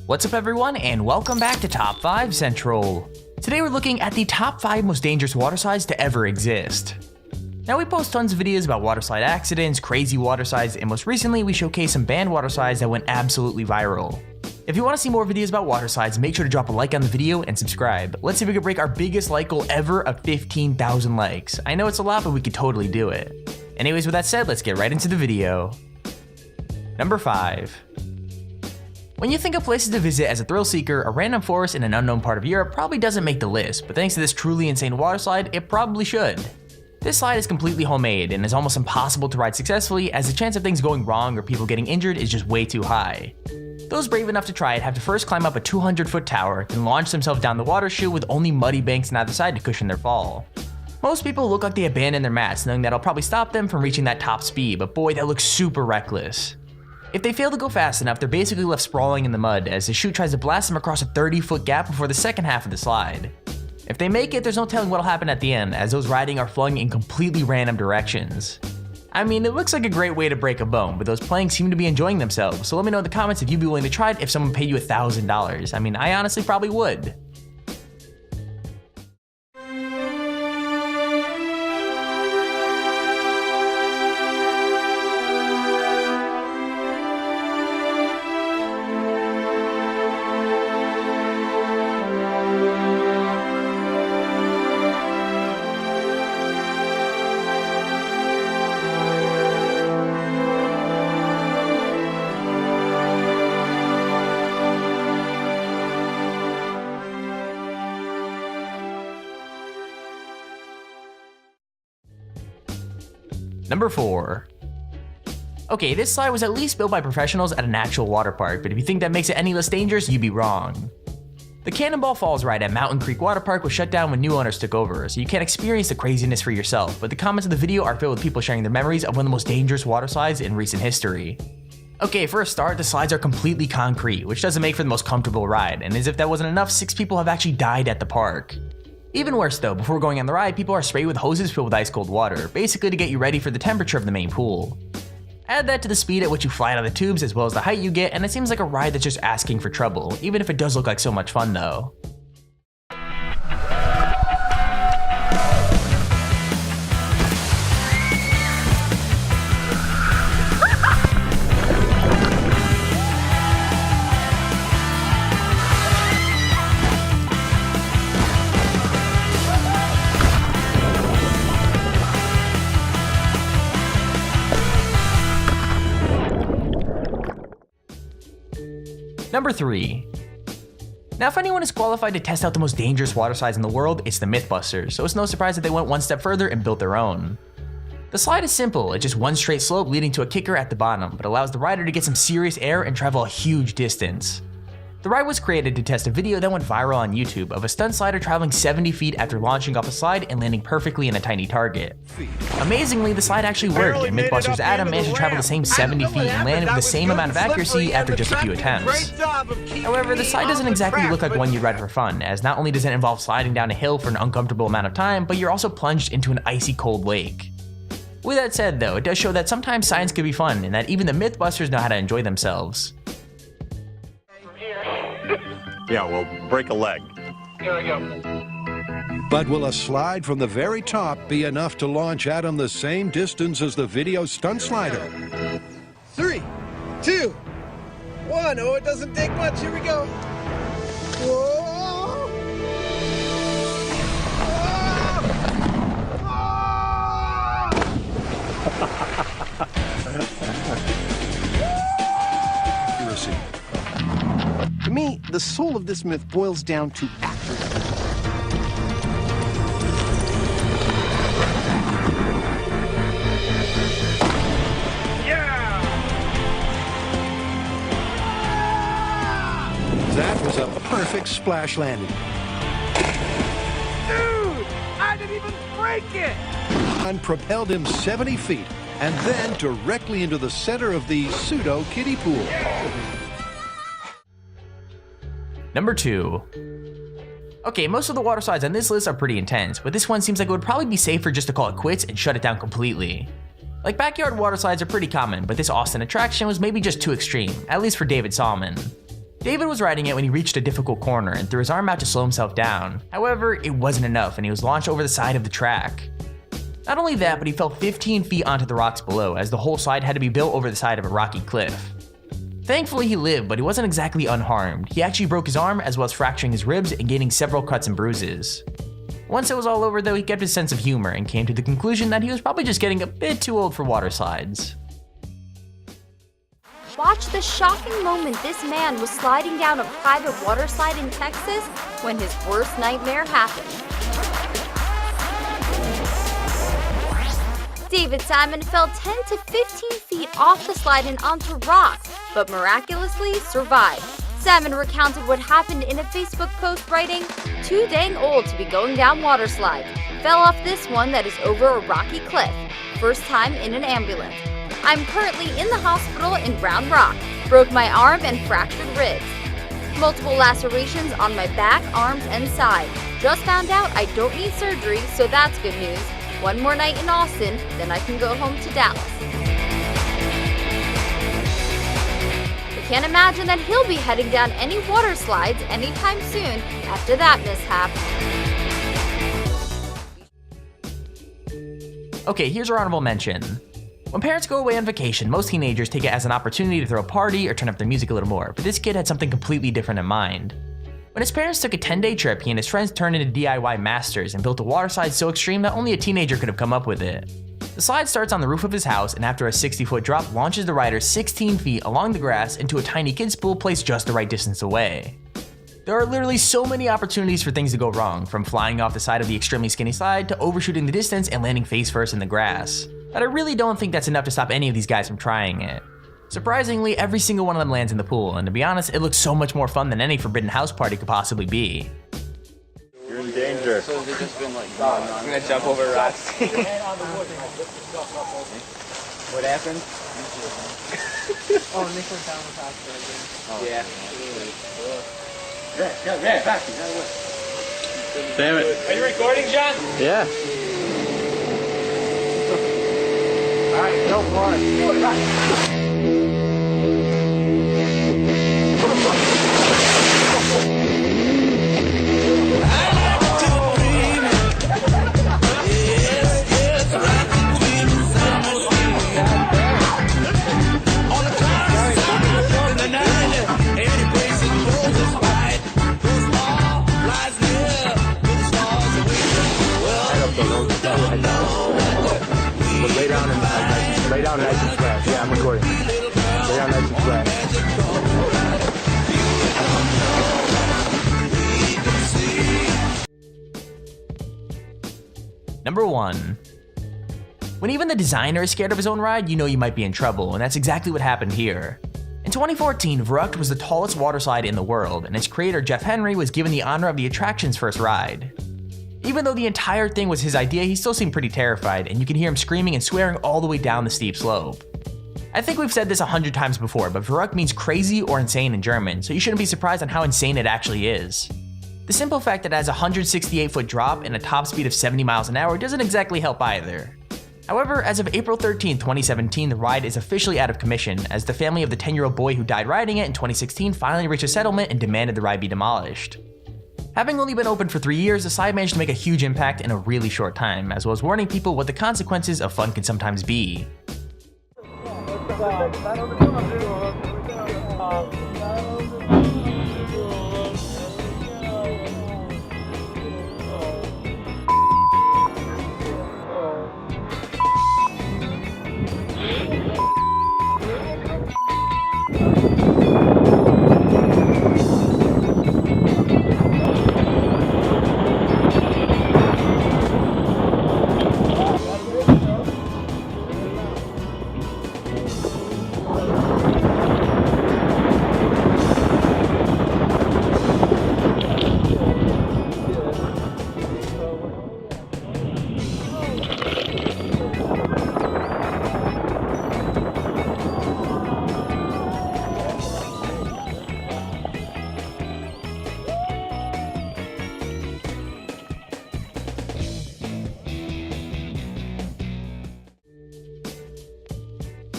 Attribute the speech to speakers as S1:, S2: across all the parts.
S1: What's up everyone, and welcome back to Top 5 Central. Today we're looking at the top 5 most dangerous water slides to ever exist. Now we post tons of videos about water slide accidents, crazy water slides, and most recently we showcased some banned water slides that went absolutely viral. If you want to see more videos about water slides, make sure to drop a like on the video and subscribe. Let's see if we can break our biggest like goal ever of 15,000 likes. I know it's a lot, but we could totally do it. Anyways, with that said, let's get right into the video. Number 5. When you think of places to visit as a thrill seeker, a random forest in an unknown part of Europe probably doesn't make the list, but thanks to this truly insane water slide, it probably should. This slide is completely homemade and is almost impossible to ride successfully, as the chance of things going wrong or people getting injured is just way too high. Those brave enough to try it have to first climb up a 200-foot tower, then launch themselves down the water chute with only muddy banks on either side to cushion their fall. Most people look like they abandoned their mats, knowing that'll probably stop them from reaching that top speed, but boy, that looks super reckless. If they fail to go fast enough, they're basically left sprawling in the mud as the chute tries to blast them across a 30-foot gap before the second half of the slide. If they make it, there's no telling what'll happen at the end, as those riding are flung in completely random directions. I mean, it looks like a great way to break a bone, but those playing seem to be enjoying themselves, so let me know in the comments if you'd be willing to try it if someone paid you $1,000. I mean, I honestly probably would. Number 4. Okay, this slide was at least built by professionals at an actual water park, but if you think that makes it any less dangerous, you'd be wrong. The Cannonball Falls ride at Mountain Creek Water Park was shut down when new owners took over, so you can't experience the craziness for yourself, but the comments of the video are filled with people sharing their memories of one of the most dangerous water slides in recent history. Okay, for a start, the slides are completely concrete, which doesn't make for the most comfortable ride, and as if that wasn't enough, 6 people have actually died at the park. Even worse though, before going on the ride, people are sprayed with hoses filled with ice cold water, basically to get you ready for the temperature of the main pool. Add that to the speed at which you fly out of the tubes as well as the height you get, and it seems like a ride that's just asking for trouble, even if it does look like so much fun though. Number 3. Now if anyone is qualified to test out the most dangerous water slides in the world, it's the Mythbusters, so it's no surprise that they went one step further and built their own. The slide is simple, it's just one straight slope leading to a kicker at the bottom, but allows the rider to get some serious air and travel a huge distance. The ride was created to test a video that went viral on YouTube of a stunt slider traveling 70 feet after launching off a slide and landing perfectly in a tiny target. Amazingly, the slide actually worked, and Mythbusters Adam managed to travel the same 70 feet and landed with the same amount of accuracy after just a few attempts. However, the slide doesn't exactly look like one you'd ride for fun, as not only does it involve sliding down a hill for an uncomfortable amount of time, but you're also plunged into an icy cold lake. With that said though, it does show that sometimes science can be fun, and that even the Mythbusters know how to enjoy themselves.
S2: Yeah, we'll break a leg.
S3: Here we go.
S4: But will a slide from the very top be enough to launch Adam the same distance as the video stunt slider?
S3: 3, 2, 1. Oh, it doesn't take much. Here we go. Whoa!
S4: Accuracy.
S5: To me, the soul of this myth boils down to accuracy.
S4: That was a perfect splash landing.
S3: Dude, I didn't even break it!
S4: And propelled him 70 feet and then directly into the center of the pseudo kiddie pool.
S1: Number 2. Okay, most of the water slides on this list are pretty intense, but this one seems like it would probably be safer just to call it quits and shut it down completely. Like, backyard water slides are pretty common, but this Austin attraction was maybe just too extreme, at least for David Salmon. David was riding it when he reached a difficult corner and threw his arm out to slow himself down. However, it wasn't enough and he was launched over the side of the track. Not only that, but he fell 15 feet onto the rocks below, as the whole slide had to be built over the side of a rocky cliff. Thankfully he lived, but he wasn't exactly unharmed. He actually broke his arm as well as fracturing his ribs and gaining several cuts and bruises. Once it was all over though, he kept his sense of humor and came to the conclusion that he was probably just getting a bit too old for water slides.
S6: Watch the shocking moment this man was sliding down a private water slide in Texas when his worst nightmare happened. David Simon fell 10 to 15 feet off the slide and onto rocks, but miraculously survived. Simon recounted what happened in a Facebook post writing, "Too dang old to be going down water slides. Fell off this one that is over a rocky cliff. First time in an ambulance. I'm currently in the hospital in Round Rock. Broke my arm and fractured ribs. Multiple lacerations on my back, arms, and side. Just found out I don't need surgery, so that's good news. One more night in Austin, then I can go home to Dallas." I can't imagine that he'll be heading down any water slides anytime soon after that mishap.
S1: Okay, here's our honorable mention. When parents go away on vacation, most teenagers take it as an opportunity to throw a party or turn up their music a little more, but this kid had something completely different in mind. When his parents took a 10-day trip, he and his friends turned into DIY masters and built a water slide so extreme that only a teenager could have come up with it. The slide starts on the roof of his house and after a 60-foot drop launches the rider 16 feet along the grass into a tiny kid's pool placed just the right distance away. There are literally so many opportunities for things to go wrong, from flying off the side of the extremely skinny slide to overshooting the distance and landing face first in the grass. But I really don't think that's enough to stop any of these guys from trying it. Surprisingly, every single one of them lands in the pool, and to be honest, it looks so much more fun than any forbidden house party could possibly be.
S2: You're in danger.
S7: So they've just been like, I'm gonna jump over rocks. What happened?
S8: Oh, Nick went down the top there.
S7: Yeah.
S2: Damn it.
S3: Are you recording, John?
S2: Yeah.
S3: All right, go for it.
S9: Lay down nice and flat. Yeah, I'm recording. Lay down nice and flat.
S1: Number 1. When even the designer is scared of his own ride, you know you might be in trouble, and that's exactly what happened here. In 2014, Verrucht was the tallest water slide in the world, and its creator Jeff Henry was given the honor of the attraction's first ride. Even though the entire thing was his idea, he still seemed pretty terrified, and you can hear him screaming and swearing all the way down the steep slope. I think we've said this 100 times before, but Verrückt means crazy or insane in German, so you shouldn't be surprised on how insane it actually is. The simple fact that it has a 168-foot drop and a top speed of 70 miles an hour doesn't exactly help either. However, as of April 13, 2017, the ride is officially out of commission, as the family of the 10-year-old boy who died riding it in 2016 finally reached a settlement and demanded the ride be demolished. Having only been open for 3 years, the slide managed to make a huge impact in a really short time, as well as warning people what the consequences of fun can sometimes be.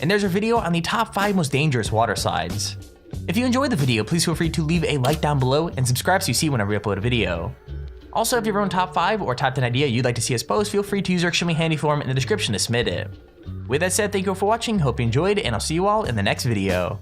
S1: And there's a video on the top 5 most dangerous water slides. If you enjoyed the video, please feel free to leave a like down below and subscribe so you see whenever we upload a video. Also, if you have your own top 5 or top 10 idea you'd like to see us post, feel free to use our extremely handy form in the description to submit it. With that said, thank you all for watching, hope you enjoyed, and I'll see you all in the next video.